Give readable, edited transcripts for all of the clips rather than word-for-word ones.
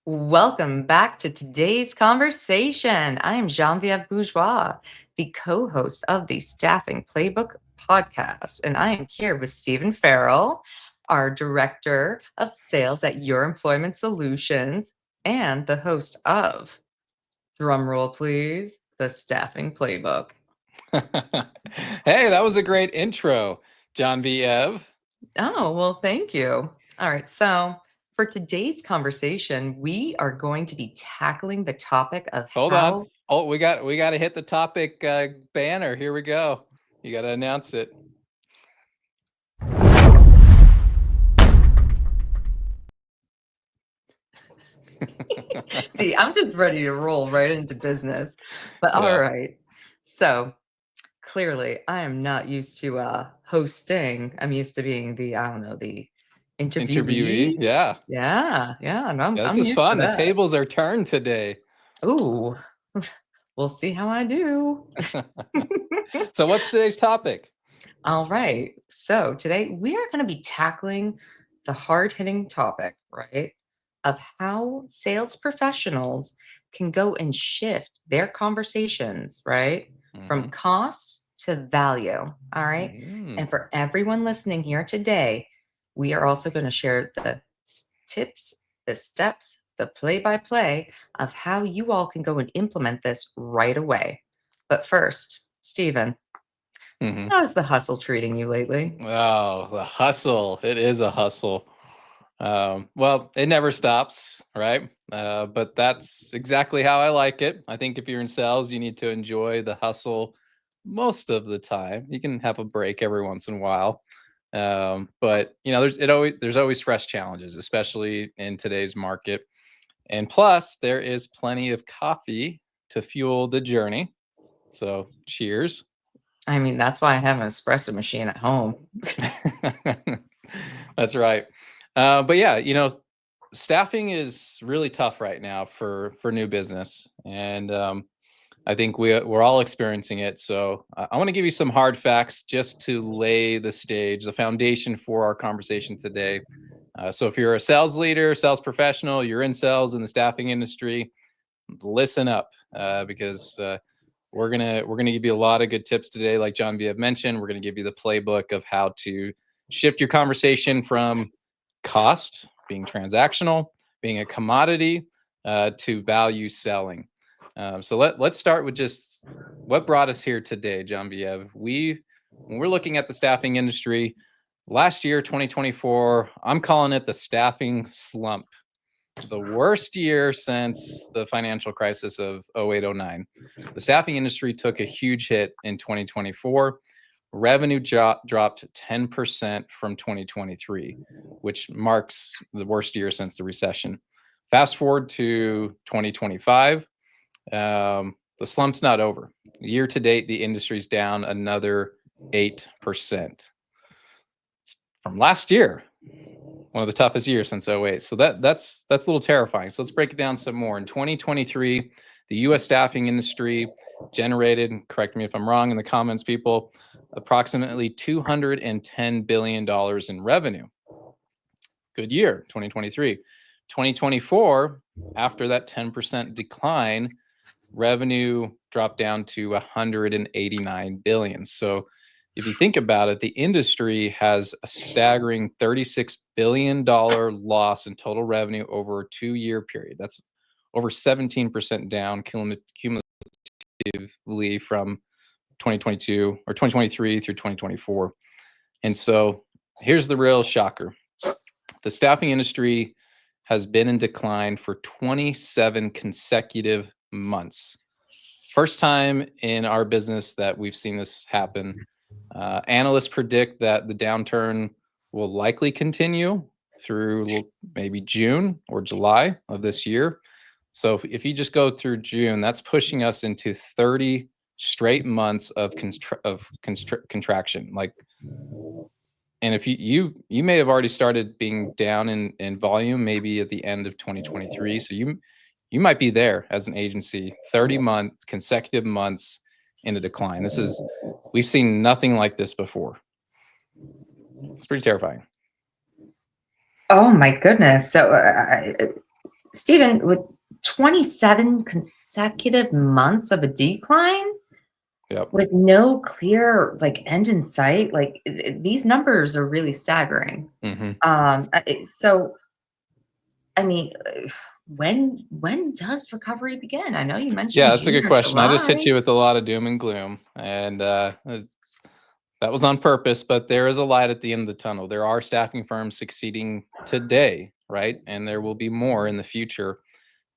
Welcome back to today's conversation. I am Genevieve Bourgeois, the co host of the Staffing Playbook podcast, and I am here with Stephen Farrell, our director of sales at Your Employment Solutions, and the host of, drumroll please, the Staffing Playbook. Hey, that was a great intro, John B. Ev. Oh, well, thank you. All right. So, for today's conversation, we are going to be tackling the topic of Hold on. how. Oh, we got to hit the topic banner. Here we go. You got to announce it. See, I'm just ready to roll right into business. But all Yeah. right. So, clearly, I am not used to hosting. I'm used to being the, I don't know, the interviewee. Interviewee. Yeah. Yeah, and Yeah, this I'm is used to fun. The that. tables are turned today. Ooh, we'll see how I do. So, what's today's topic? All right. So today we are going to be tackling the hard hitting topic, right? Of how sales professionals can go and shift their conversations, right? From Mm-hmm. cost to value. All right. And for everyone listening here today, we are also going to share the tips, the steps, the play by play of how you all can go and implement this right away. But first, Stephen, Mm-hmm. how's the hustle treating you lately? Oh, the hustle. It is a hustle. Well, it never stops, right? But that's exactly how I like it. I think if you're in sales, you need to enjoy the hustle most of the time. You can have a break every once in a while. But there's always fresh challenges, especially in today's market. And plus, there is plenty of coffee to fuel the journey. So cheers. I mean, that's why I have an espresso machine at home. That's right. But yeah, staffing is really tough right now for new business, and I think we're all experiencing it. So I want to give you some hard facts just to lay the stage, the foundation for our conversation today. So if you're a sales leader, sales professional, you're in sales in the staffing industry, listen up because we're gonna give you a lot of good tips today. Like John B. have mentioned, we're gonna give you the playbook of how to shift your conversation from cost, being transactional, being a commodity, to value selling. So let's start with just what brought us here today, John B. When we're looking at the staffing industry, last year, 2024, I'm calling it the staffing slump, the worst year since the financial crisis of 0809. The staffing industry took a huge hit in 2024. Revenue dropped 10% from 2023, which marks the worst year since the recession. Fast forward to 2025, the slump's not over. Year to date, the industry's down another 8% from last year, one of the toughest years since 08. So that's a little terrifying. So let's break it down some more. In 2023, the US staffing industry generated, correct me if I'm wrong in the comments, people, approximately $210 billion in revenue. Good year, 2023. 2024, after that 10% decline, revenue dropped down to 189 billion. So if you think about it, the industry has a staggering $36 billion loss in total revenue over a 2-year period. That's over 17% down cumulatively from 2022 or 2023 through 2024. And so here's the real shocker. The staffing industry has been in decline for 27 consecutive months. First time in our business that we've seen this happen. Analysts predict that the downturn will likely continue through maybe June or July of this year. So if you just go through June, that's pushing us into 30 straight months of contraction. And if you may have already started being down in volume maybe at the end of 2023. So you might be there as an agency, 30 consecutive months in a decline. We've seen nothing like this before. It's pretty terrifying. Oh my goodness. So Stephen, with 27 consecutive months of a decline Yep. with no clear like end in sight, like these numbers are really staggering. Hmm. So I mean, when does recovery begin? I know you Yeah, mentioned that's a June good or question. I just hit July. you with a lot of doom and gloom, and that was on purpose. But there is a light at the end of the tunnel. There are staffing firms succeeding today, right? And there will be more in the future.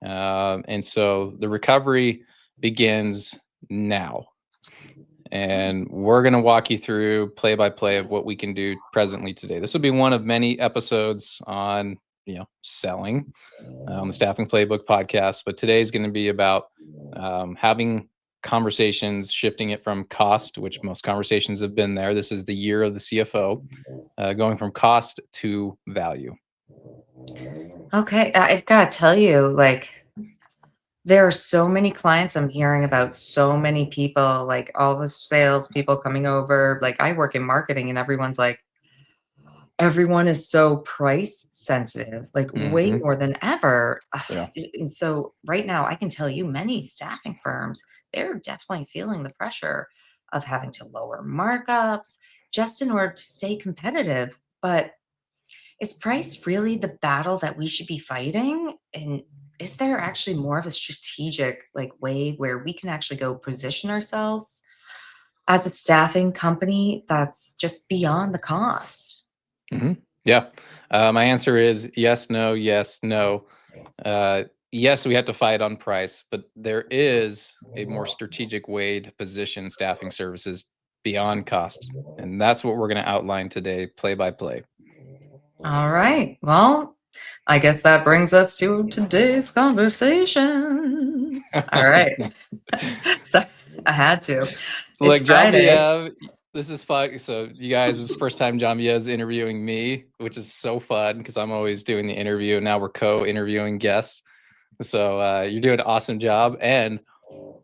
And so the recovery begins now. And we're going to walk you through play by play of what we can do presently today. This will be one of many episodes on, selling on the Staffing Playbook podcast. But today is going to be about having conversations, shifting it from cost, which most conversations have been there. This is the year of the CFO, going from cost to value. Okay, I've got to tell you, like, there are so many clients I'm hearing about, so many people, like all the sales people coming over. Like, I work in marketing, and everyone's like, everyone is so price sensitive, like way Hmm. more than ever. Yeah. And so, right now, I can tell you many staffing firms, they're definitely feeling the pressure of having to lower markups just in order to stay competitive. But is price really the battle that we should be fighting? And is there actually more of a strategic like way where we can actually go position ourselves as a staffing company that's just beyond the cost? Hmm. Yeah. My answer is yes, no, yes, no. Uh, yes, we have to fight on price, but there is a more strategic way to position staffing services beyond cost. And that's what we're going to outline today, play by play. All right. Well, I guess that brings us to today's conversation. All right. So I had to. It's Like John Friday. Viev, this is fun. So, you guys, it's the first time John Viev is interviewing me, which is so fun because I'm always doing the interview. And now we're co interviewing guests. So, you're doing an awesome job. And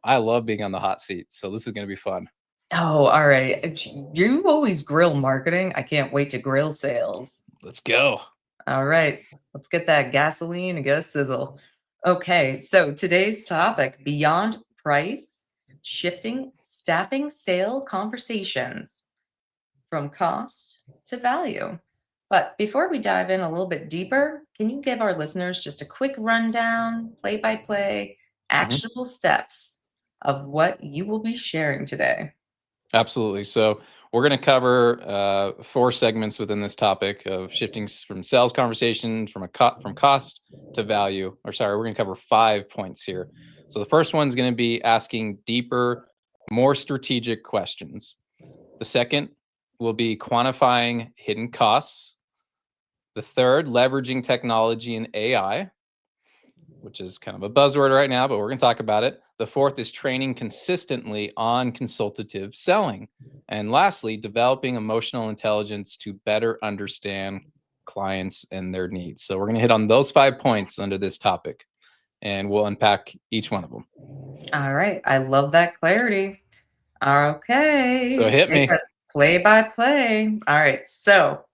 I love being on the hot seat. So, this is going to be fun. Oh, all right. You always grill marketing. I can't wait to grill sales. Let's go. All right, let's get that gasoline and get a sizzle. Okay, so today's topic, beyond price, shifting staffing sale conversations from cost to value. But before we dive in a little bit deeper, can you give our listeners just a quick rundown, play by play, Mhm. actionable steps of what you will be sharing today? Absolutely. So we're going to cover 4 segments within this topic of shifting from sales conversation from cost to value. Or sorry, we're going to cover 5 points here. So the first one is going to be asking deeper, more strategic questions. The second will be quantifying hidden costs. The third, leveraging technology and AI, which is kind of a buzzword right now, but we're going to talk about it. The fourth is training consistently on consultative selling. And lastly, developing emotional intelligence to better understand clients and their needs. So we're going to hit on those 5 points under this topic, and we'll unpack each one of them. All right, I love that clarity. So Okay, hit take me. us play by play. All right, so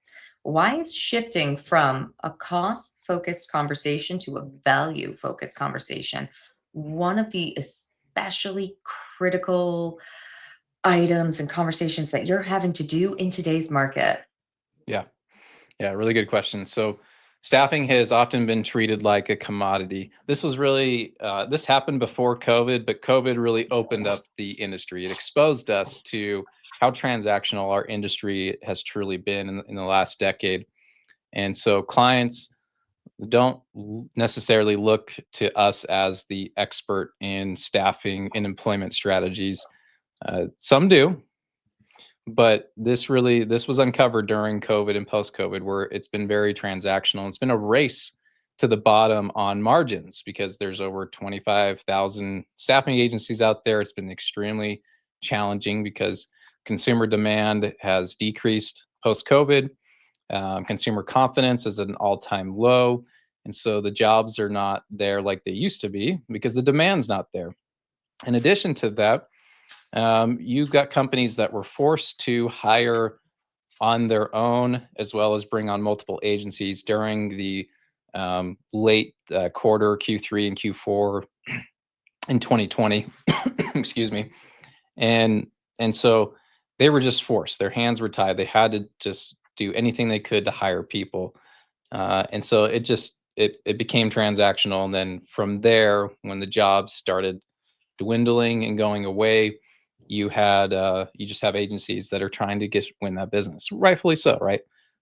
why is shifting from a cost focused conversation to a value focused conversation one of the especially critical items and conversations that you're having to do in today's market? Yeah. Yeah, really good question. So, staffing has often been treated like a commodity. This happened before COVID, but COVID really opened up the industry. It exposed us to how transactional our industry has truly been in the last decade. And so, clients don't necessarily look to us as the expert in staffing and employment strategies. Some do, but this was uncovered during COVID and post COVID, where it's been very transactional. It's been a race to the bottom on margins because there's over 25,000 staffing agencies out there. It's been extremely challenging because consumer demand has decreased post COVID. Consumer confidence is at an all-time low, and so the jobs are not there like they used to be because the demand's not there. In addition to that, you've got companies that were forced to hire on their own as well as bring on multiple agencies during the late quarter, Q3 and Q4 in 2020. Excuse me. And so they were just forced. Their hands were tied. They had to just do anything they could to hire people. And so it became transactional. And then from there, when the jobs started dwindling and going away, you just have agencies that are trying to win that business, rightfully so, right?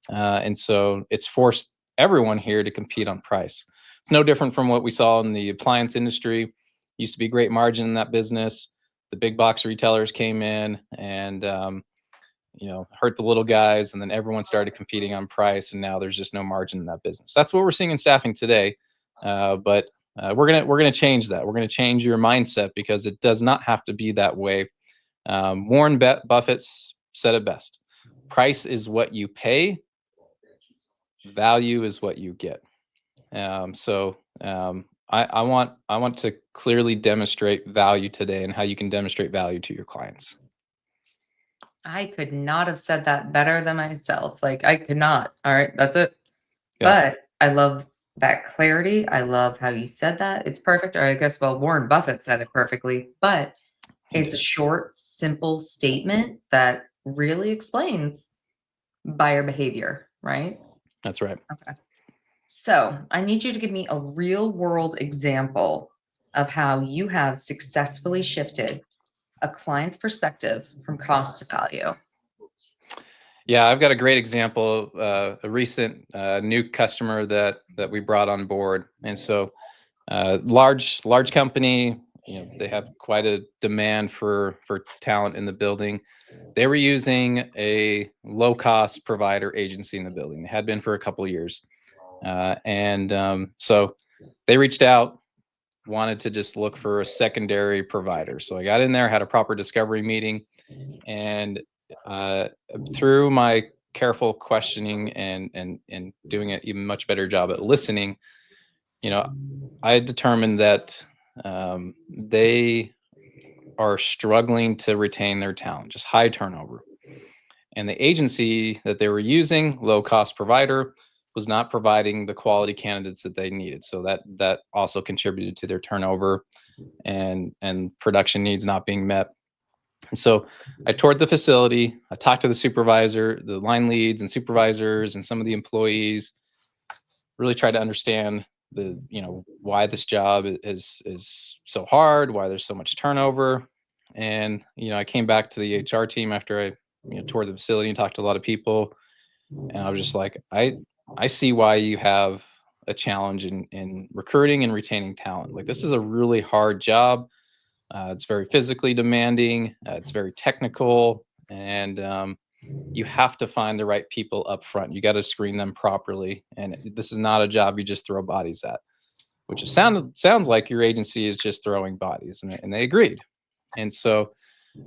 And so it's forced everyone here to compete on price. It's no different from what we saw in the appliance industry. Used to be great margin in that business. The big box retailers came in and hurt the little guys, and then everyone started competing on price, and now there's just no margin in that business. That's what we're seeing in staffing today. But we're gonna change that. We're gonna change your mindset, because it does not have to be that way. Warren Buffett said it best: price is what you pay, value is what you get. I want to clearly demonstrate value today, and how you can demonstrate value to your clients. I could not have said that better than myself. Like, I could not. All right, that's it. Yeah. But I love that clarity. I love how you said that. It's perfect. Or I guess, well, Warren Buffett said it perfectly, but He it's a did. short, simple statement that really explains buyer behavior, right? That's right. Okay. So I need you to give me a real world example of how you have successfully shifted a client's perspective from cost to value. Yeah, I've got a great example. A recent new customer that we brought on board, and so large company. They have quite a demand for talent in the building. They were using a low cost provider agency in the building. They had been for a couple of years, so they reached out, wanted to just look for a secondary provider. So I got in there, had a proper discovery meeting, and through my careful questioning and doing an even much better job at listening, I determined that they are struggling to retain their talent, just high turnover. And the agency that they were using, low cost provider, was not providing the quality candidates that they needed. So that also contributed to their turnover and production needs not being met. And so I toured the facility. I talked to the supervisor, the line leads and supervisors, and some of the employees. Really tried to understand why this job is so hard, why there's so much turnover. And I came back to the HR team after I toured the facility and talked to a lot of people, and I was just like, I see why you have a challenge in recruiting and retaining talent. Like, this is a really hard job. It's very physically demanding. It's very technical, and you have to find the right people up front. You got to screen them properly, and this is not a job you just throw bodies at. Which sounds like your agency is just throwing bodies, and they agreed. And so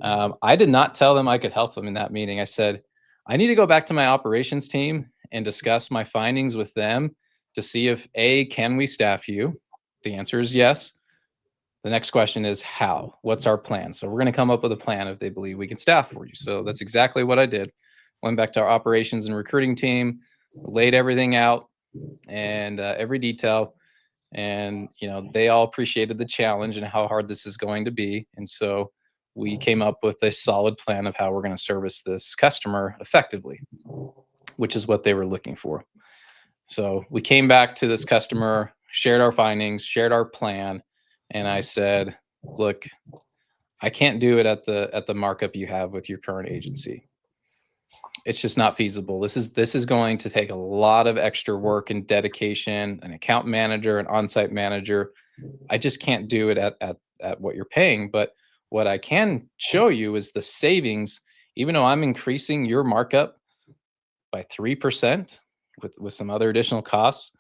I did not tell them I could help them in that meeting. I said, I need to go back to my operations team and discuss my findings with them to see if can we staff you? The answer is yes. The next question is how? What's our plan? So we're going to come up with a plan if they believe we can staff for you. So that's exactly what I did. Went back to our operations and recruiting team, laid everything out and every detail. And they all appreciated the challenge and how hard this is going to be. And so we came up with a solid plan of how we're going to service this customer effectively, which is what they were looking for. So we came back to this customer, shared our findings, shared our plan, and I said, look, I can't do it at the markup you have with your current agency. It's just not feasible. This is going to take a lot of extra work and dedication, an account manager, an on-site manager. I just can't do it at what you're paying. But what I can show you is the savings. Even though I'm increasing your markup by 3% with some other additional costs,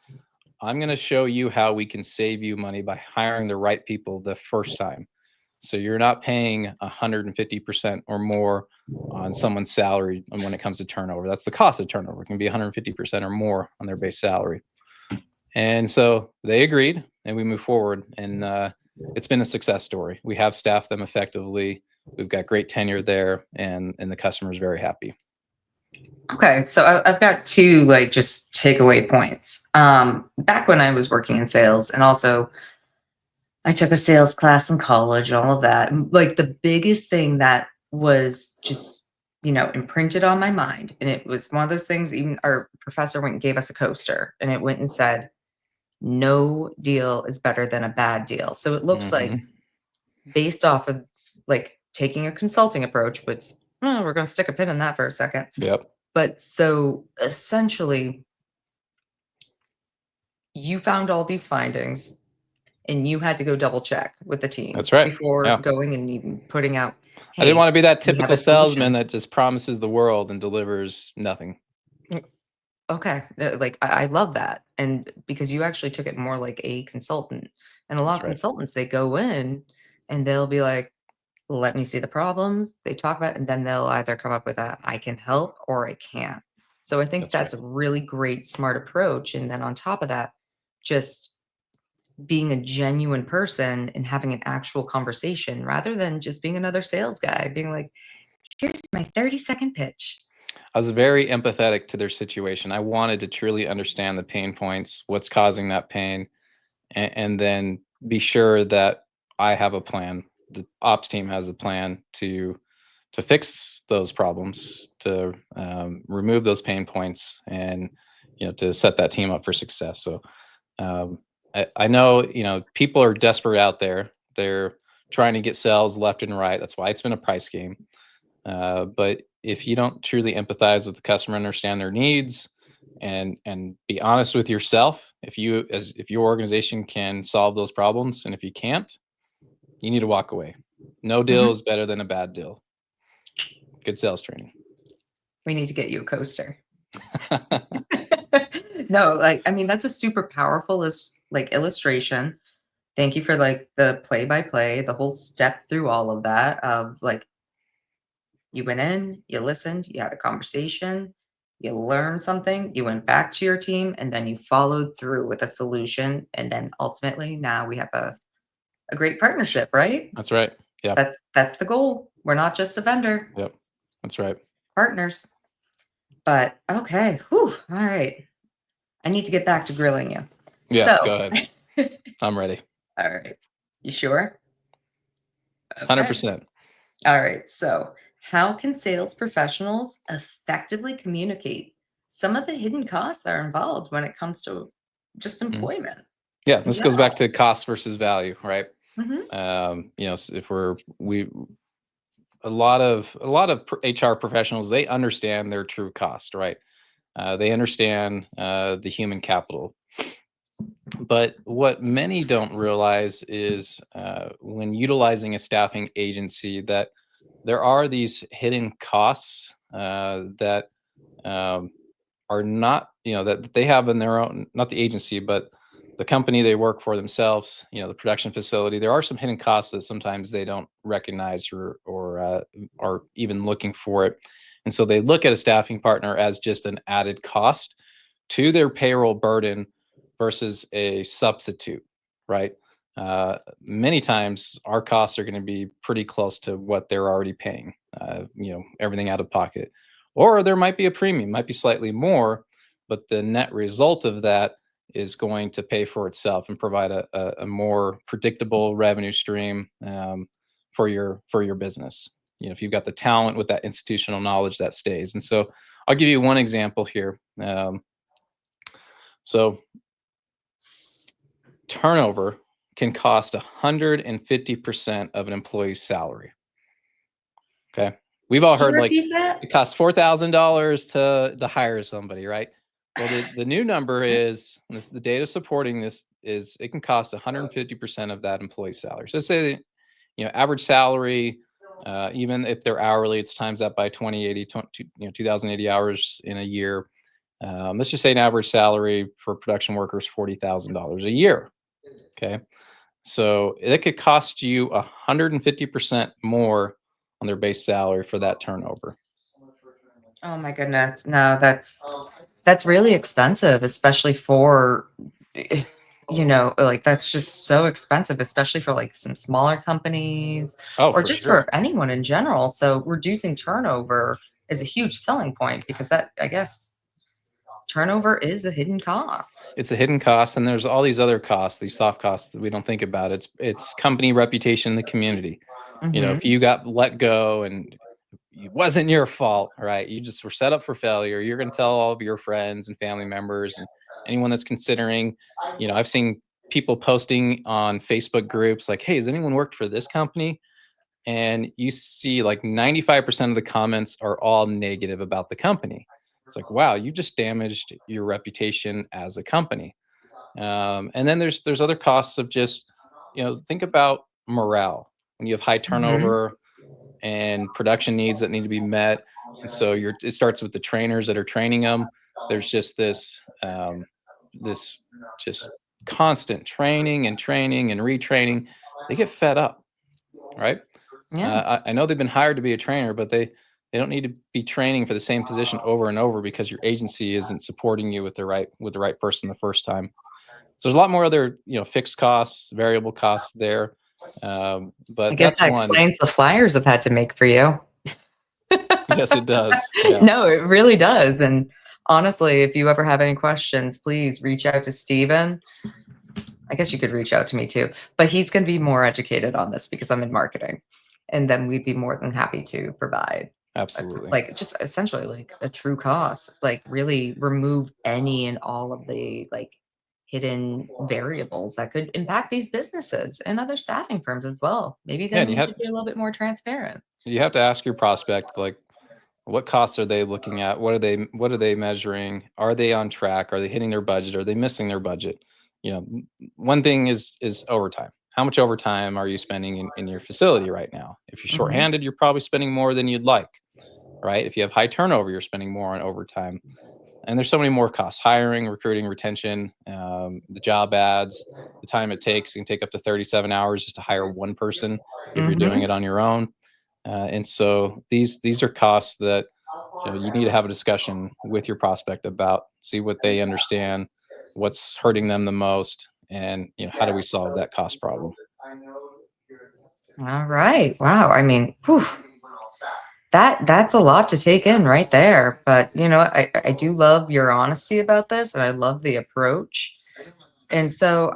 I'm going to show you how we can save you money by hiring the right people the first time. So you're not paying 150% or more on someone's salary when it comes to turnover. That's the cost of turnover. It can be 150% or more on their base salary. And so they agreed, and we moved forward. And it's been a success story. We have staffed them effectively. We've got great tenure there, and the customer is very happy. Okay, so I've got two like just takeaway points. Back when I was working in sales, and also I took a sales class in college, all of that. Like the biggest thing that was just, imprinted on my mind, and it was one of those things. Even our professor went and gave us a coaster, and it went and said, "No deal is better than a bad deal." So it looks like, Hmm. based off of like taking a consulting approach, but we're going to stick a pin in that for a second. Yep, But so essentially, you found all these findings and you had to go double check with the team that's right. before Yeah. going and even putting out, I didn't "Hey, want to be that we have typical a salesman solution." that just promises the world and delivers nothing. Mm, okay, like I love that, and because you actually took it more like a consultant, and a lot That's of right. consultants, they go in and they'll be like, "Let me see the problems." They talk about it, and then they'll either come up with a, "I can help," or "I can't." So I think That's right. that's a really great, smart approach. And then on top of that, just being a genuine person and having an actual conversation rather than just being another sales guy, being like, "Here's my 30-second pitch." I was very empathetic to their situation. I wanted to truly understand the pain points, what's causing that pain, and then be sure that I have a plan. The ops team has a plan to fix those problems, to remove those pain points, and to set that team up for success. So um, I know people are desperate out there. They're trying to get sales left and right. That's why it's been a price game. But if you don't truly empathize with the customer, understand their needs, and be honest with yourself, if your organization can solve those problems, and if you can't, you need to walk away. No deal Mhm. is better than a bad deal. Good sales training. We need to get you a coaster. No, like, I mean, that's a super powerful like illustration. Thank you for like the play by play, the whole step through all of that of like, you went in, you listened, you had a conversation, you learned something, you went back to your team, and then you followed through with a solution. And then ultimately, now we have a great partnership, right? That's right. Yeah. That's the goal. We're not just a vendor, Yep. That's right. partners. But okay, whew, all right. I need to get back to grilling you. Yeah. Go So, ahead. I'm ready. all right. You sure? Okay. 100%. All right. So, how can sales professionals effectively communicate some of the hidden costs that are involved when it comes to just Mhm. employment Yeah. in This goes back general? to cost versus value, right? Hmm. If we a lot of HR professionals, they understand their true cost, right? They understand the human capital. But what many don't realize is when utilizing a staffing agency, that there are these hidden costs that um, are not, that they have in their own, not the agency, but the company they work for themselves, the production facility. There are some hidden costs that sometimes they don't recognize, or are even looking for it. And so they look at a staffing partner as just an added cost to their payroll burden versus a substitute, right? Many times our costs are going to be pretty close to what they're already paying, everything out of pocket. Or there might be a premium, might be slightly more, but the net result of that is going to pay for itself and provide a more predictable revenue stream for your business. If you've got the talent with that institutional knowledge, that stays. And so I'll give you one example here. So turnover can cost 150% of an employee's salary. Okay. We've all Can you heard, like, repeat that? it costs $4,000 to hire somebody, right? Well, the new number is, and this, the data supporting this is, it can cost 150% of that employee's salary. So let's say, average salary, even if they're hourly, it's times that by 2080, 2080 hours in a year. Let's just say an average salary for production workers, $40,000 a year. Okay. So it could cost you 150% more on their base salary for that turnover. Oh my goodness. No, that's really expensive, especially for eh, like that's just so expensive, especially for like some smaller companies Oh, or for just sure. for anyone in general. So reducing turnover is a huge selling point because that, I guess, turnover is a hidden cost. It's a hidden cost, and there's all these other costs, these soft costs that we don't think about. It's company reputation in the community. If Hmm. you got let go and it wasn't your fault, right? You just were set up for failure. You're going to tell all of your friends and family members and anyone that's considering. I've seen people posting on Facebook groups like, "Hey, has anyone worked for this company?" And you see like 95% of the comments are all negative about the company. It's like, wow, you just damaged your reputation as a company. And then there's other costs of just, think about morale when you have high Hmm. turnover and production needs that need to be met. And so it starts with the trainers that are training them. There's just this just constant training and training and retraining. They get fed up, right? Yeah. I know they've been hired to be a trainer, but they don't need to be training for the same position over and over because your agency isn't supporting you with the right person the first time. So there's a lot more other fixed costs, variable costs there, I but guess that's that one. explains the flyers I've had to make for you. Yes, it does. Yeah, No, it really does. And honestly, if you ever have any questions, please reach out to Steven. I guess you could reach out to me too, but he's going to be more educated on this because I'm in marketing. And then we'd be more than happy to provide absolutely. like just essentially like a true cost, like really remove any and all of the like hidden variables that could impact these businesses and other staffing firms as well. Maybe Yeah, then and we should be a little bit more transparent. you have to ask your prospect like, what costs are they looking at? What are they measuring? Are they on track? Are they hitting their budget? Are they missing their budget? One thing is overtime. How much overtime are you spending in your facility right now? If you're Hmm. shorthanded, you're probably spending more than you'd like, right? If you have high turnover, you're spending more on overtime. And there's so many more costs: hiring, recruiting, retention, the job ads, the time it takes. It can take up to 37 hours just to hire one person if you're doing Hmm. it on your own. And so these are costs that you need to have a discussion with your prospect about, see what they understand, what's hurting them the most, and how do we solve that cost problem. All right. Wow. I mean, whew, that's a lot to take in right there. But you know, I do love your honesty about this, and I love the approach. And so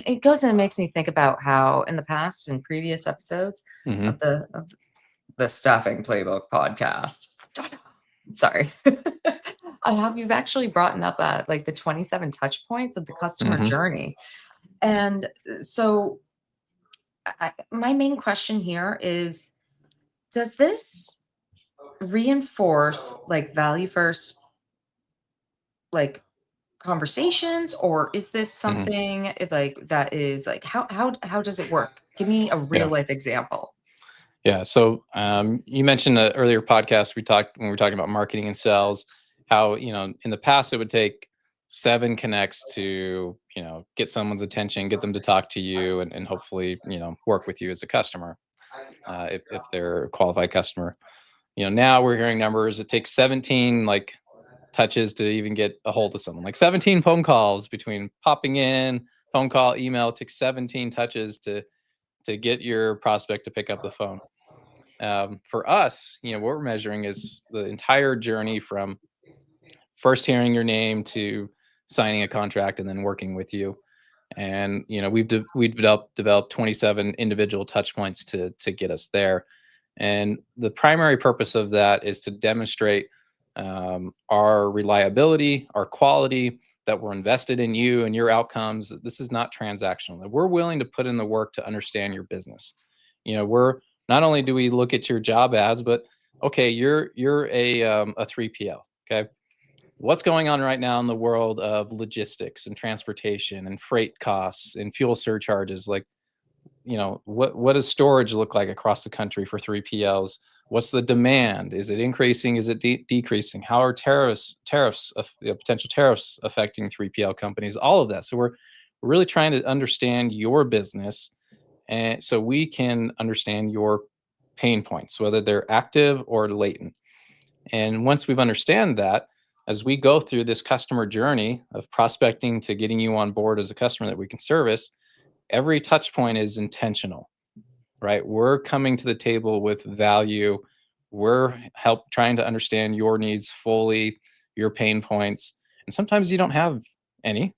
it goes and makes me think about how in the past, in previous episodes Hmm. of the Staffing Playbook podcast. Sorry. I have you've actually brought up like the 27 touch points of the customer Hmm. journey. And so my main question here is, does this reinforce like value first like conversations, or is this Hmm. something like that is like how does it work? Give me a real Yeah. life example. Yeah. So you mentioned the earlier podcast we talked when we were talking about marketing and sales, how in the past it would take 7 connects to get someone's attention, get them to talk to you, and hopefully work with you as a customer, if they're a qualified customer. Now we're hearing numbers. It takes 17 like touches to even get a hold of someone. Like 17 phone calls between popping in, phone call, email. It takes 17 touches to get your prospect to pick up the phone. For us, what we're measuring is the entire journey from first hearing your name to signing a contract and then working with you. And we've developed 27 individual touch points to get us there. And the primary purpose of that is to demonstrate our reliability, our quality, that we're invested in you and your outcomes. This is not transactional. That we're willing to put in the work to understand your business. We're not only do we look at your job ads, but okay, you're a 3PL. Okay, what's going on right now in the world of logistics and transportation and freight costs and fuel surcharges? Like, what does storage look like across the country for 3PLs? What's the demand? Is it increasing? Is it decreasing? How are potential tariffs affecting 3PL companies? All of that. So we're really trying to understand your business, and so we can understand your pain points, whether they're active or latent. And once we've understand that, as we go through this customer journey of prospecting to getting you on board as a customer that we can service, every touch point is intentional, right? We're coming to the table with value. we're trying to understand your needs fully, your pain points, and sometimes you don't have any,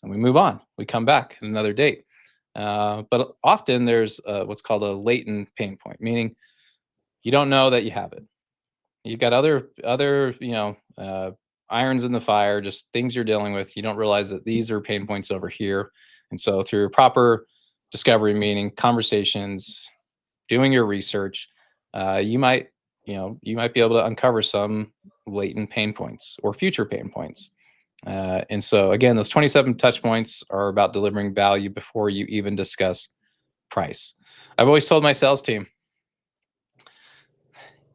and we move on. We come back at another date. But often there's what's called a latent pain point, meaning you don't know that you have it. You've got other irons in the fire, just things you're dealing with. You don't realize that these are pain points over here. And so through proper discovery, meaning conversations, doing your research, you might be able to uncover some latent pain points or future pain points. And so again, those 27 touch points are about delivering value before you even discuss price. I've always told my sales team,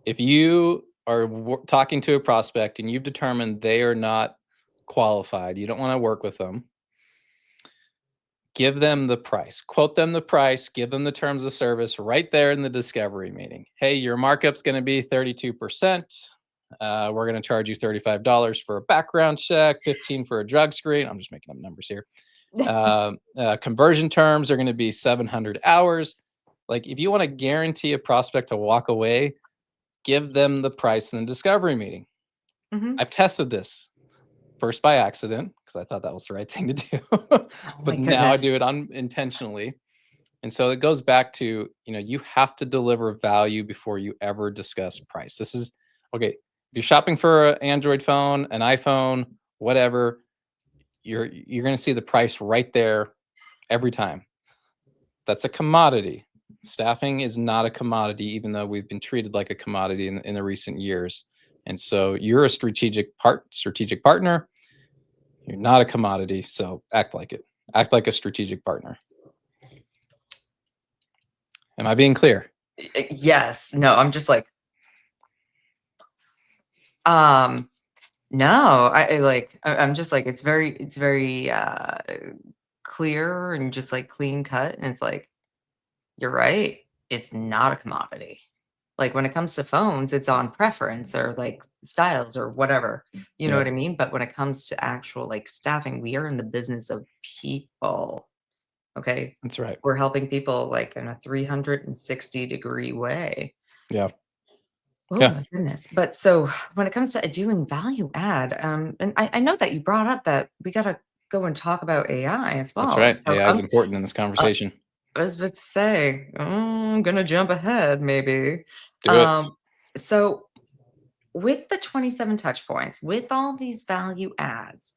if you are talking to a prospect and you've determined they are not qualified, you don't want to work with them, give them the price, quote them the price, give them the terms of service right there in the discovery meeting. Hey, your markup's going to be 32%. We're going to charge you $35 for a background check, 15 for a drug screen. I'm just making up numbers here. Conversion terms are going to be 700 hours. Like, if you want to guarantee a prospect to walk away, give them the price in the discovery meeting. Mm-hmm. I've tested this first by accident because I thought that was the right thing to do, but now I do it unintentionally. And so it goes back to, you have to deliver value before you ever discuss price. This is okay. If you're shopping for an Android phone, an iPhone, whatever, you're going to see the price right there every time. That's a commodity. Staffing is not a commodity, even though we've been treated like a commodity in the recent years. And so you're a strategic partner. You're not a commodity, so act like it. Act like a strategic partner. Am I being clear? Yes. No, I'm just like, no, I'm just like, it's very clear and just like clean cut. And it's like, you're right. It's not a commodity. Like, when it comes to phones, it's on preference or like styles or whatever. You know what I mean? But when it comes to actual like staffing, we are in the business of people. Okay. That's right. We're helping people like in a 360-degree way. Yeah. Oh my goodness. But so when it comes to doing value add, and I know that you brought up that we got to go and talk about AI as That's well. right. So AI is important in this conversation. I was about to say, I'm gonna jump ahead, maybe. Do it. So with the 27 touch points, with all these value adds,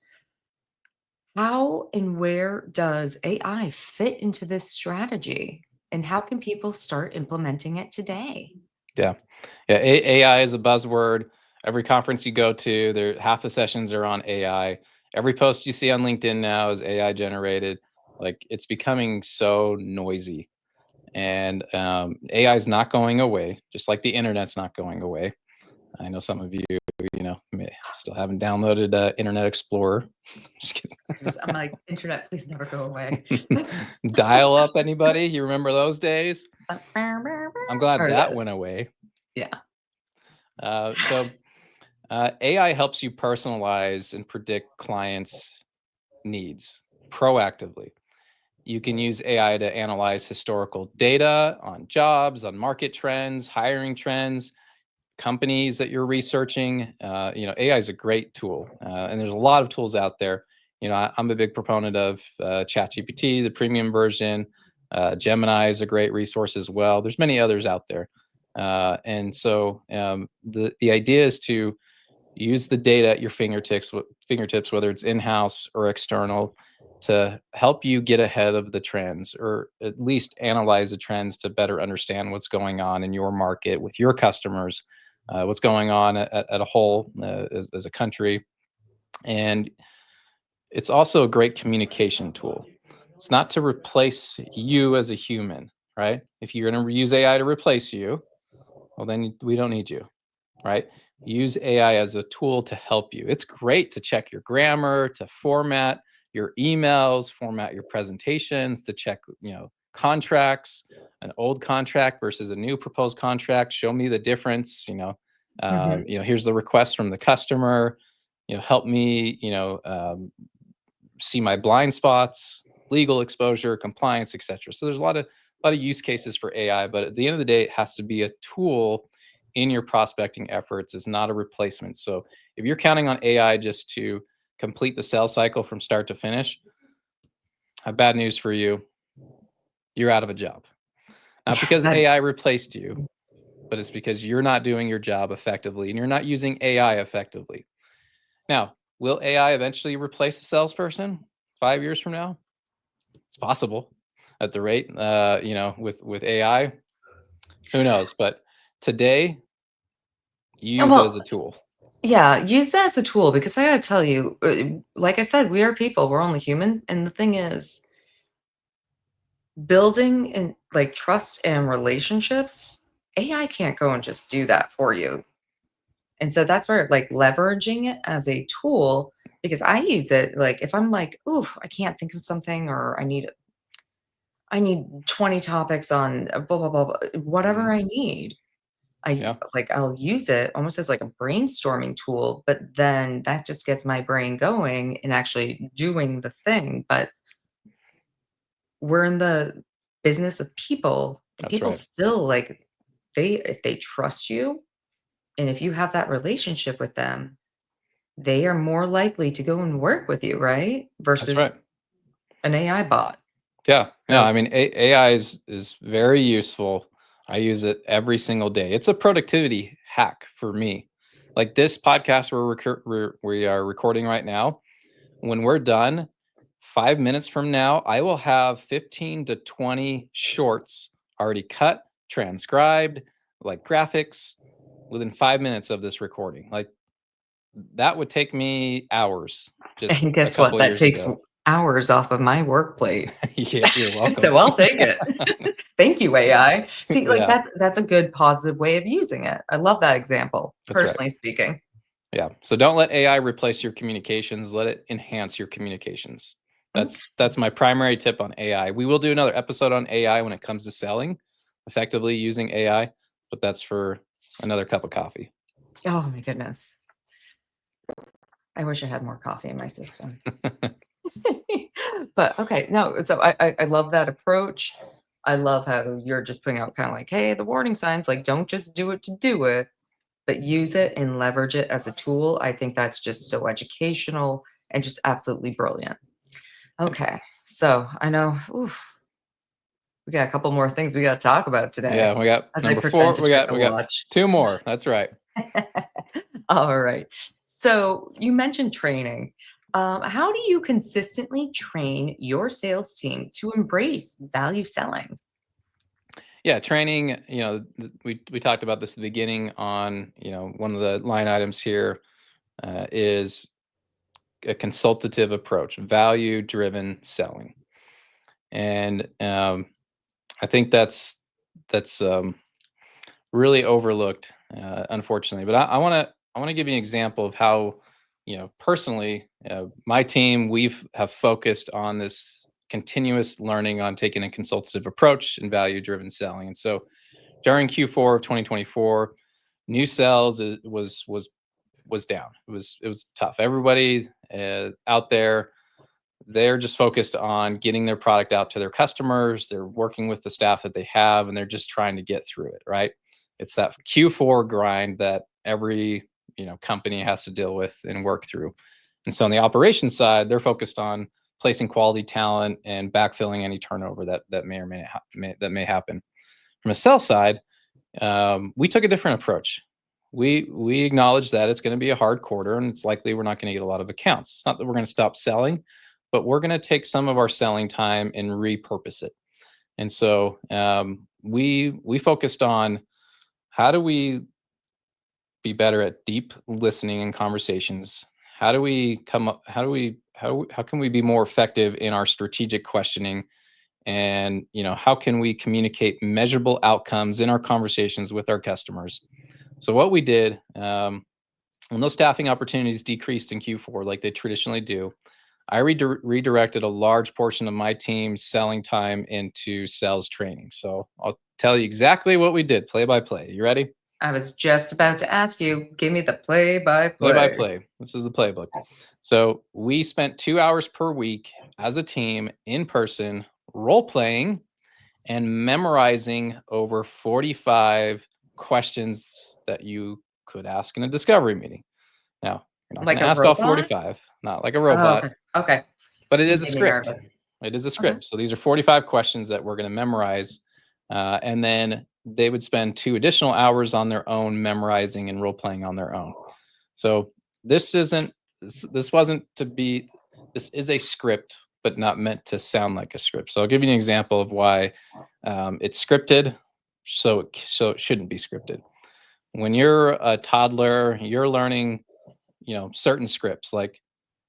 how and where does AI fit into this strategy? And how can people start implementing it today? Yeah. AI is a buzzword. Every conference you go to, half the sessions are on AI. Every post you see on LinkedIn now is AI generated. Like, it's becoming so noisy, and AI is not going away, just like the internet's not going away. I know some of you, still haven't downloaded Internet Explorer. Just kidding. I'm like, internet, please never go away. Dial up, anybody? You remember those days? I'm glad Or that went away. Yeah. So AI helps you personalize and predict clients' needs proactively. You can use AI to analyze historical data on jobs, on market trends, hiring trends, companies that you're researching. AI is a great tool, and there's a lot of tools out there. I'm a big proponent of ChatGPT, the premium version. Gemini is a great resource as well. There's many others out there, and so the idea is to use the data at your fingertips, whether it's in-house or external, to help you get ahead of the trends, or at least analyze the trends to better understand what's going on in your market with your customers, what's going on at a whole as a country. And it's also a great communication tool. It's not to replace you as a human, right? If you're going to use AI to replace you, well, then we don't need you, right? Use AI as a tool to help you. It's great to check your grammar, to format your emails, format your presentations, to check, contracts, an old contract versus a new proposed contract. Show me the difference. Here's the request from the customer. Help me, see my blind spots, legal exposure, compliance, etc. So there's a lot of use cases for AI, but at the end of the day, it has to be a tool in your prospecting efforts, is not a replacement. So if you're counting on AI just to complete the sales cycle from start to finish, I have bad news for you. You're out of a job. Not Yeah, because that AI replaced you, but it's because you're not doing your job effectively and you're not using AI effectively. Now, will AI eventually replace a salesperson 5 years from now? It's possible at the rate, with AI, who knows? But today, use it as well, a tool. yeah, use that as a tool because I gotta tell you, like I said, we are people, we're only human, and the thing is, building and like trust and relationships, AI can't go and just do that for you. And so that's where like leveraging it as a tool, because I use it like if I'm like, ooh, I can't think of something, or I need 20 topics on blah blah blah, blah Mhm. whatever I need. Yeah, I'll use it almost as like a brainstorming tool, but then that just gets my brain going and actually doing the thing. But we're in the business of people, and that's people right. still like they if they trust you and if you have that relationship with them, they are more likely to go and work with you, right? That's Versus right. an AI bot. Yeah. No, So I mean, AI is very useful. I use it every single day. It's a productivity hack for me. Like this podcast we are recording right now, when we're done, 5 minutes from now, I will have 15 to 20 shorts already cut, transcribed, like graphics within 5 minutes of this recording. Like that would take me hours just and a guess what? couple That years takes ago. hours off of my work plate. Yeah, you're welcome. So I'll take it. Thank you, AI. See, like Yeah, that's a good positive way of using it. I love that example, that's right. personally speaking. Yeah. So don't let AI replace your communications. Let it enhance your communications. That's my primary tip on AI. We will do another episode on AI when it comes to selling, effectively using AI, but that's for another cup of coffee. Oh my goodness. I wish I had more coffee in my system. But okay, no, so I love that approach. I love how you're just putting out kind of like, hey, the warning signs, like don't just do it to do it, but use it and leverage it as a tool. I think that's just so educational and just absolutely brilliant. Yep. Okay. So I know oof, we got a couple more things we got to talk about today Yeah, we got as I number pretend 4. to We check got the we got watch. 2 more. That's right. All right. So you mentioned training. How do you consistently train your sales team to embrace value selling? Yeah, training, we talked about this at the beginning on, one of the line items here is a consultative approach, value driven selling. And I think that's really overlooked, unfortunately. But I want to give you an example of how, personally, my team have focused on this continuous learning on taking a consultative approach and value driven selling. And so during Q4 of 2024, new sales was down. It was tough. Everybody out there, they're just focused on getting their product out to their customers. They're working with the staff that they have, and they're just trying to get through it. Right? It's that Q4 grind that every company has to deal with and work through. And so on the operations side, they're focused on placing quality talent and backfilling any turnover that may or may happen. From a sales side, we took a different approach. We acknowledge that it's going to be a hard quarter, and it's likely we're not going to get a lot of accounts. It's not that we're going to stop selling, but we're going to take some of our selling time and repurpose it. And so we focused on how do we be better at deep listening and conversations. How do we come up? How can we be more effective in our strategic questioning? And how can we communicate measurable outcomes in our conversations with our customers? So what we did, when those staffing opportunities decreased in Q4 like they traditionally do, I redirected a large portion of my team's selling time into sales training. So I'll tell you exactly what we did, play by play. You ready? I was just about to ask you, give me the play by Play by play. play. This is the playbook. So we spent 2 hours per week as a team in person, role playing and memorizing over 45 questions that you could ask in a discovery meeting. Now, you're not going Like to a ask all robot? 45, not like a Oh, robot, okay. Okay. but it You is a made me script. nervous. It is a Okay. script. So these are 45 questions that we're going to memorize. And then they would spend 2 additional hours on their own memorizing and role playing on their own. So this isn't, this wasn't to be, this is a script, but not meant to sound like a script. So I'll give you an example of why it's scripted. So it shouldn't be scripted. When you're a toddler, you're learning, certain scripts like,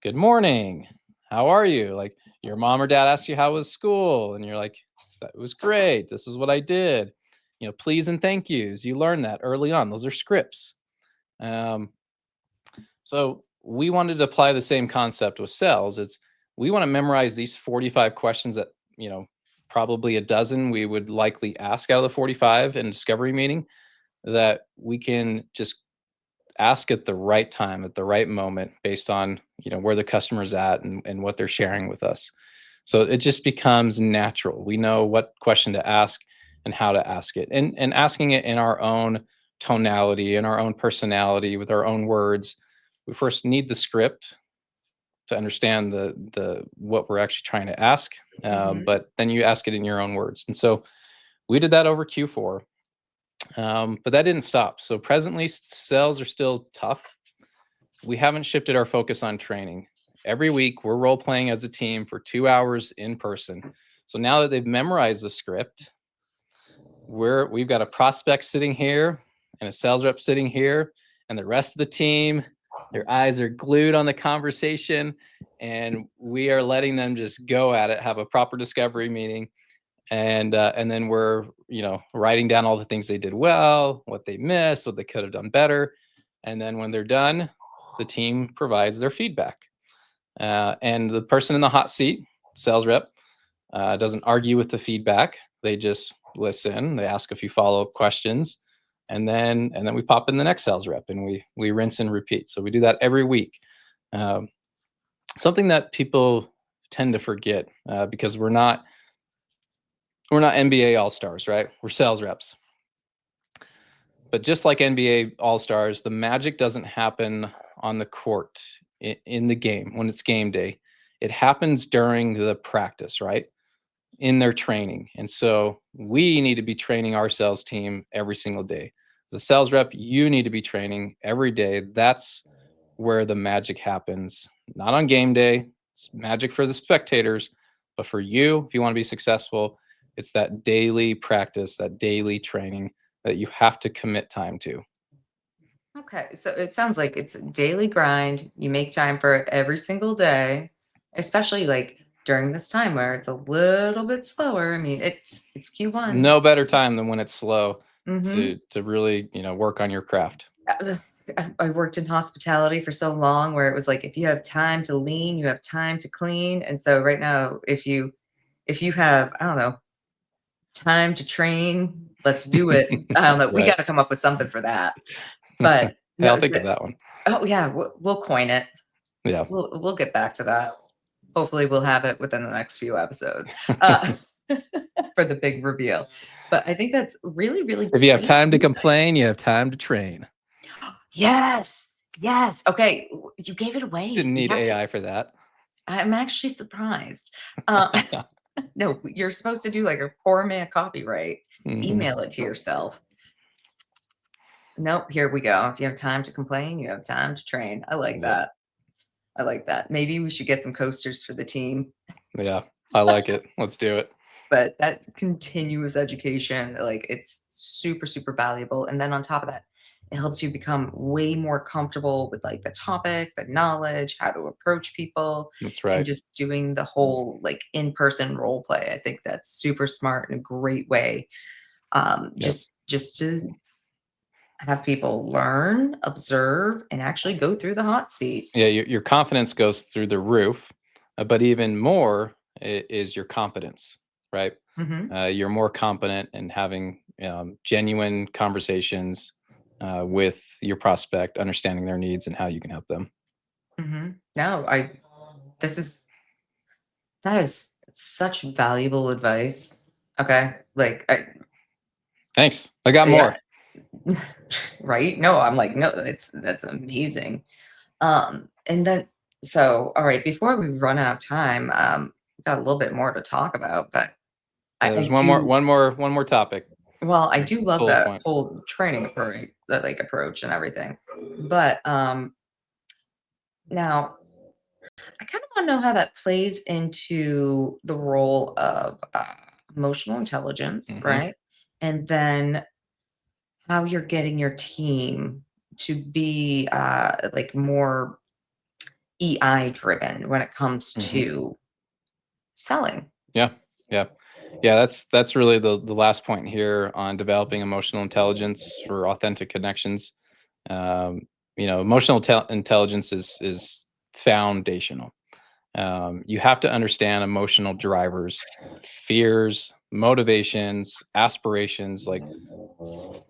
good morning, how are you? Like your mom or dad asks you how was school, and you're like, that was great, this is what I did. Please and thank yous, you learn that early on. Those are scripts. um, so we wanted to apply the same concept with sales. It's, we want to memorize these 45 questions that, probably a dozen we would likely ask out of the 45 in discovery meeting, that we can just ask at the right time, at the right moment, based on, where the customer's at and what they're sharing with us. So it just becomes natural. We know what question to ask and how to ask it, and asking it in our own tonality, in our own personality, with our own words. We first need the script to understand the what we're actually trying to ask, Mhm. but then you ask it in your own words. And so we did that over Q4. But that didn't stop. So presently, sales are still tough. We haven't shifted our focus on training. Every week, we're role playing as a team for 2 hours in person. So now that they've memorized the script, we've got a prospect sitting here and a sales rep sitting here, and the rest of the team, their eyes are glued on the conversation, and we are letting them just go at it, have a proper discovery meeting, and then we're, writing down all the things they did well, what they missed, what they could have done better. And then when they're done, the team provides their feedback, and the person in the hot seat, sales rep, doesn't argue with the feedback. They just listen, they ask a few follow-up questions, and then we pop in the next sales rep, and we rinse and repeat. So we do that every week. um, Something that people tend to forget, because we're not NBA all-stars, right? We're sales reps. But just like NBA all-stars, the magic doesn't happen on the court, in the game when it's game day. It happens during the practice, right? In their training. And so we need to be training our sales team every single day. As a sales rep, you need to be training every day. That's where the magic happens. Not on game day. It's magic for the spectators, but for you, if you want to be successful, it's that daily practice, that daily training that you have to commit time to. Okay, so it sounds like it's a daily grind. You make time for it every single day, especially like during this time where it's a little bit slower. I mean, it's Q1. No better time than when it's slow Mm-hmm. to really, work on your craft. I worked in hospitality for so long where it was like if you have time to lean, you have time to clean. And so right now, if you have, I don't know, time to train, let's do it. I don't know. We Right. got to come up with something for that. But no, I'll think of that one. oh yeah, we'll coin it. Yeah. We'll get back to that. Hopefully, we'll have it within the next few episodes, uh, for the big reveal. But I think that's really, really If you have great time to insight. complain, you have time to train. Yes, yes. Okay, you gave it away. Didn't We need have to. AI for that. I'm actually surprised. No, you're supposed to do like a poor man copyright. Mhm. Email it to yourself. Nope, here we go. If you have time to complain, you have time to train. I like Yep. that. I like that. Maybe we should get some coasters for the team. Yeah. I like it. Let's do it. But that continuous education, like, it's super, super valuable, and then on top of that, it helps you become way more comfortable with, like, the topic, the knowledge, how to approach people, That's and right. just doing the whole, like, in-person role play. I think that's super smart and a great way, Yep. just to have people learn, observe, and actually go through the hot seat. Yeah, your confidence goes through the roof, but even more is your competence, right? Mhm, You're more competent in having genuine conversations with your prospect, understanding their needs and how you can help them. mhm. No, I this is that is such valuable advice. Okay. Like, Thanks. I got yeah, more. Right? No, I'm like, no, that's amazing. And then, so, all right, before we run out of time, got a little bit more to talk about, but Yeah, I there's do, one more topic. well, I Your do love bullet that point. whole training approach, that like approach and everything. But now I kind of want to know how that plays into the role of emotional intelligence, Hmm. right? And then how you're getting your team to be like more EI driven when it comes Hmm. to selling. Yeah, yeah, yeah. That's really the last point here on developing emotional intelligence for authentic connections. Um, emotional intelligence is foundational. You have to understand emotional drivers, fears, motivations, aspirations. Like,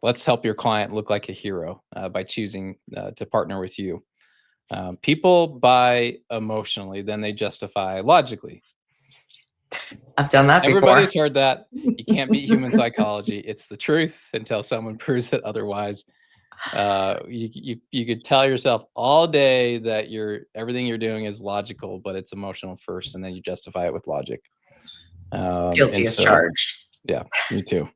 let's help your client look like a hero by choosing to partner with you. People buy emotionally, then they justify logically. I've done that before. Everybody's heard that. You can't beat human psychology. It's the truth until someone proves it otherwise. You could tell yourself all day that everything you're doing is logical, but it's emotional first, and then you justify it with logic. And Guilty as so, charged. yeah, me too.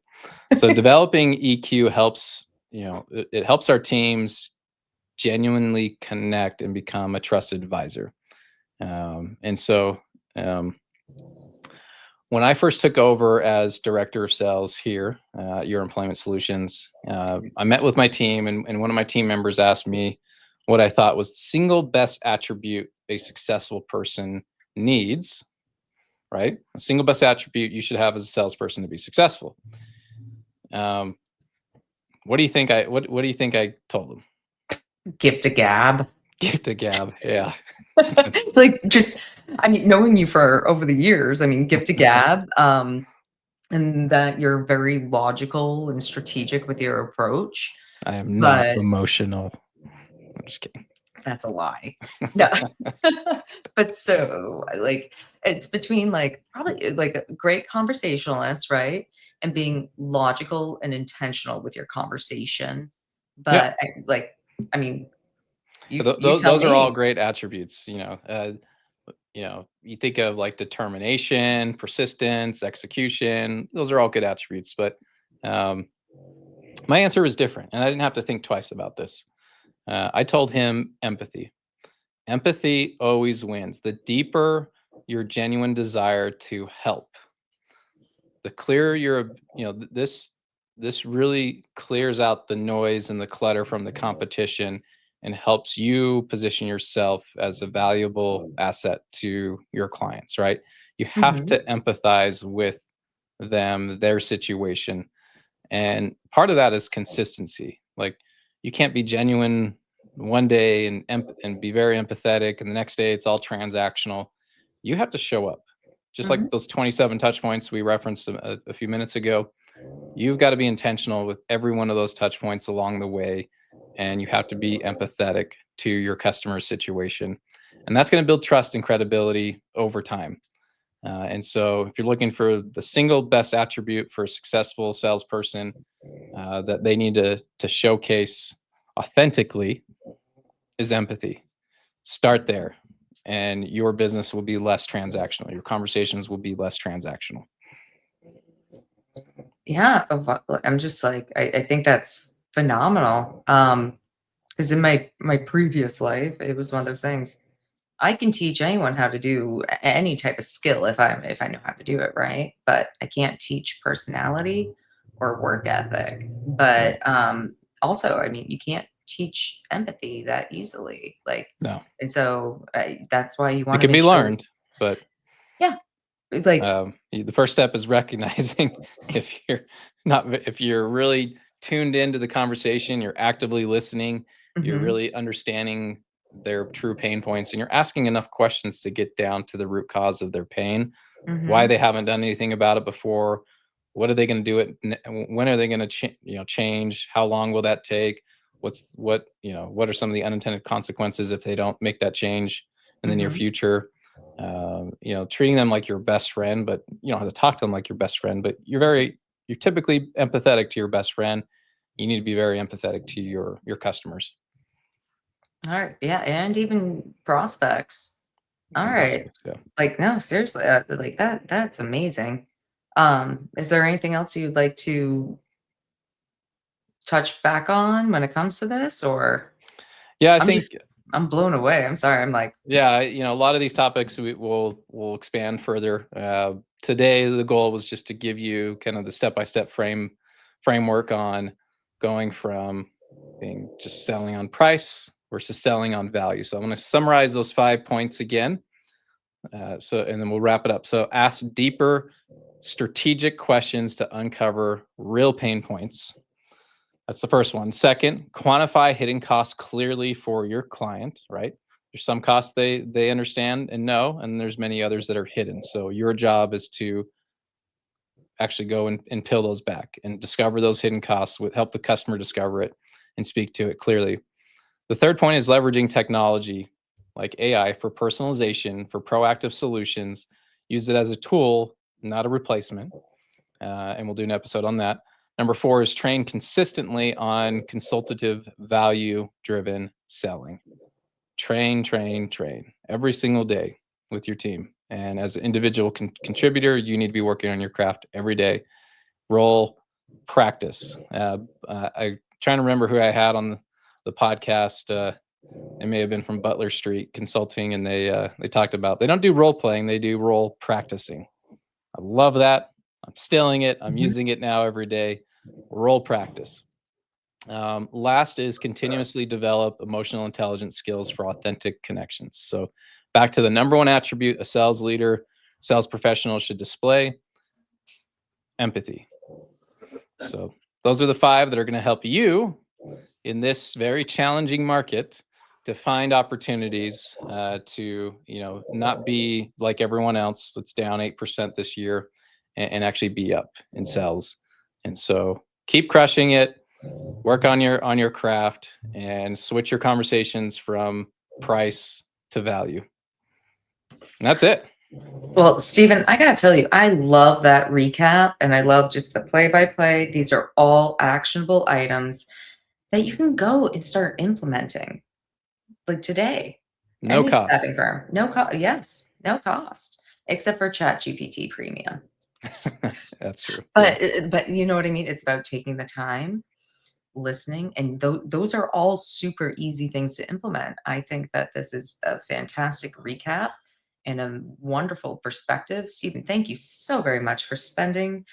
So developing EQ helps. It helps our teams genuinely connect and become a trusted advisor. And so, um, when I first took over as director of sales here at Your Employment Solutions, I met with my team, and one of my team members asked me what I thought was the single best attribute a successful person needs, right? A single best attribute you should have as a salesperson to be successful. Um, what do you think what do you think I told them? Gift a gab. Gift a gab. Yeah. Like, just, I mean, knowing you for over the years, I mean, gift a gab, and that you're very logical and strategic with your approach. I am not But emotional. I'm just kidding. that's a lie. No. But so, like, it's between, like, probably, like, a great conversationalist, right? And being logical and intentional with your conversation. Yeah. But, I mean, you tell Those are all me. great attributes. You think of like determination, persistence, execution. Those are all good attributes. But um, my answer was different, and I didn't have to think twice about this. I told him empathy. Empathy always wins. The deeper your genuine desire to help, the clearer this really clears out the noise and the clutter from the competition and helps you position yourself as a valuable asset to your clients, right? You have Mhm, to empathize with them, their situation, and part of that is consistency. Like, you can't be genuine one day and be very empathetic, and the next day it's all transactional. You have to show up. Just mhm. like those 27 touch points we referenced a few minutes ago, you've got to be intentional with every one of those touch points along the way, and you have to be empathetic to your customer's situation. And that's going to build trust and credibility over time. And so, if you're looking for the single best attribute for a successful salesperson that they need to showcase authentically, is empathy. Start there, and your business will be less transactional. Your conversations will be less transactional. Yeah, I'm just like, I think that's phenomenal. Because in my previous life, it was one of those things. I can teach anyone how to do any type of skill if I know how to do it, right? But I can't teach personality or work ethic. But also, I mean, you can't teach empathy that easily. Like, No, and so that's why you it want to can make be sure. learned, but Yeah, like. the first step is recognizing if you're really tuned into the conversation, you're actively listening, you're Mhm, really understanding their true pain points, and you're asking enough questions to get down to the root cause of their pain, why mhm, they haven't done anything about it before, what are they going to do it, when are they going to change, how long will that take, what are some of the unintended consequences if they don't make that change in the near mhm, future. Treating them like your best friend, but you don't have to talk to them like your best friend, but you're typically empathetic to your best friend. you need to be very empathetic to your customers All right. Yeah. And even prospects. All and right. prospects. Yeah. Like, no, seriously, like that's amazing. Is there anything else you'd like to touch back on when it comes to this? Or Yeah, I I'm think just I'm blown away. I'm sorry. I'm like, yeah, a lot of these topics we'll expand further. Today, the goal was just to give you kind of the step-by-step framework on going from being just selling on price versus selling on value. So I'm going to summarize those 5 points again. And then we'll wrap it up. So ask deeper, strategic questions to uncover real pain points. That's the first one. Second, quantify hidden costs clearly for your client, right? There's some costs they understand and know, and there's many others that are hidden. So your job is to actually go and peel those back and discover those hidden costs, with help the customer discover it and speak to it clearly. The third point is leveraging technology like AI for personalization, for proactive solutions. Use it as a tool, not a replacement. And we'll do an episode on that. Number 4 is train consistently on consultative, value-driven selling. Train every single day with your team. And as an individual contributor, you need to be working on your craft every day. Role practice. I'm trying to remember who I had on the podcast. It may have been from Butler Street Consulting, and they talked about they don't do role playing, they do role practicing. I love that. I'm stealing it. I'm mhm. using it now every day. Role practice. Last is continuously develop emotional intelligence skills for authentic connections. So, back to the number one attribute a sales leader, sales professional should display: empathy. So, those are the 5 that are going to help you in this very challenging market to find opportunities to not be like everyone else that's down 8% this year, and actually be up in sales. And so keep crushing it, work on your craft, and switch your conversations from price to value. And that's it. Well, Stephen, I gotta tell you, I love that recap, and I love just the play-by-play. These are all actionable items that you can go and start implementing, like today. No Any cost. staffing firm, no cost. Yes, no cost, except for ChatGPT Premium. That's true. Yeah. But you know what I mean? It's about taking the time, listening, and those are all super easy things to implement. I think that this is a fantastic recap and a wonderful perspective. Stephen, thank you so very much for spending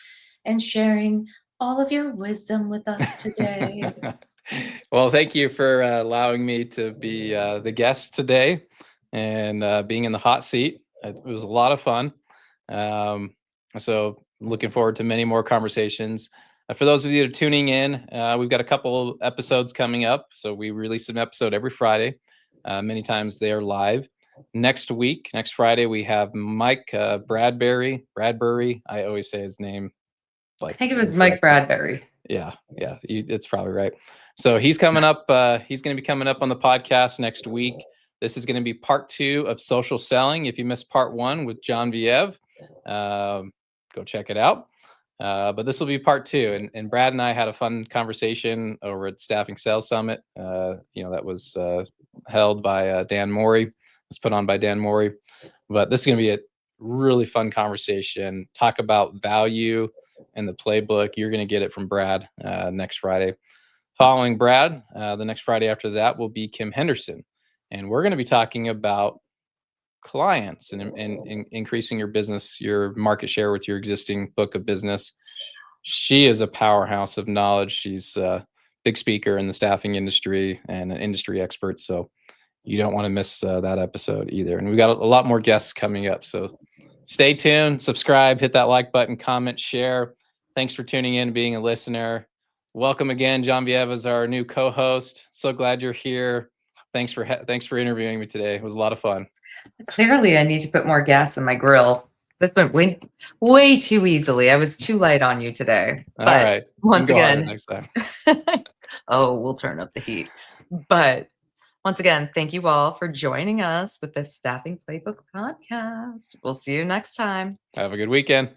and sharing all of your wisdom with us today. Well, thank you for allowing me to be the guest today and being in the hot seat. It was a lot of fun. Um, so, looking forward to many more conversations. For those of you that are tuning in, we've got a couple episodes coming up. So, we release an episode every Friday. Many times they are live. Next week, next Friday, we have Mike Bradbury. I always say his name I like think it was Mike incorrectly. Bradbury. Yeah, it's probably right. So he's coming up. He's going to be coming up on the podcast next week. This is going to be part 2 of social selling. If you missed part 1 with John Viev, go check it out. But this will be part 2. And Brad and I had a fun conversation over at Staffing Sales Summit. That was held by Dan Morey. It was put on by Dan Morey. But this is going to be a really fun conversation. Talk about value and the playbook. You're going to get it from Brad next Friday. Following Brad, the next Friday after that will be Kim Henderson. And we're going to be talking about clients and increasing your business, your market share with your existing book of business. She is a powerhouse of knowledge. She's a big speaker in the staffing industry and an industry expert. So you don't want to miss that episode either. And we've got a lot more guests coming up. So stay tuned, subscribe, hit that like button, comment, share. Thanks for tuning in, being a listener. Welcome again, John Viev is our new co-host. So glad you're here. Thanks for interviewing me today. It was a lot of fun. Clearly, I need to put more gas in my grill. This went way too easily. I was too light on you today. All But right. You can once go harder again, next time. oh, we'll turn up the heat. But once again, thank you all for joining us with the Staffing Playbook podcast. We'll see you next time. Have a good weekend.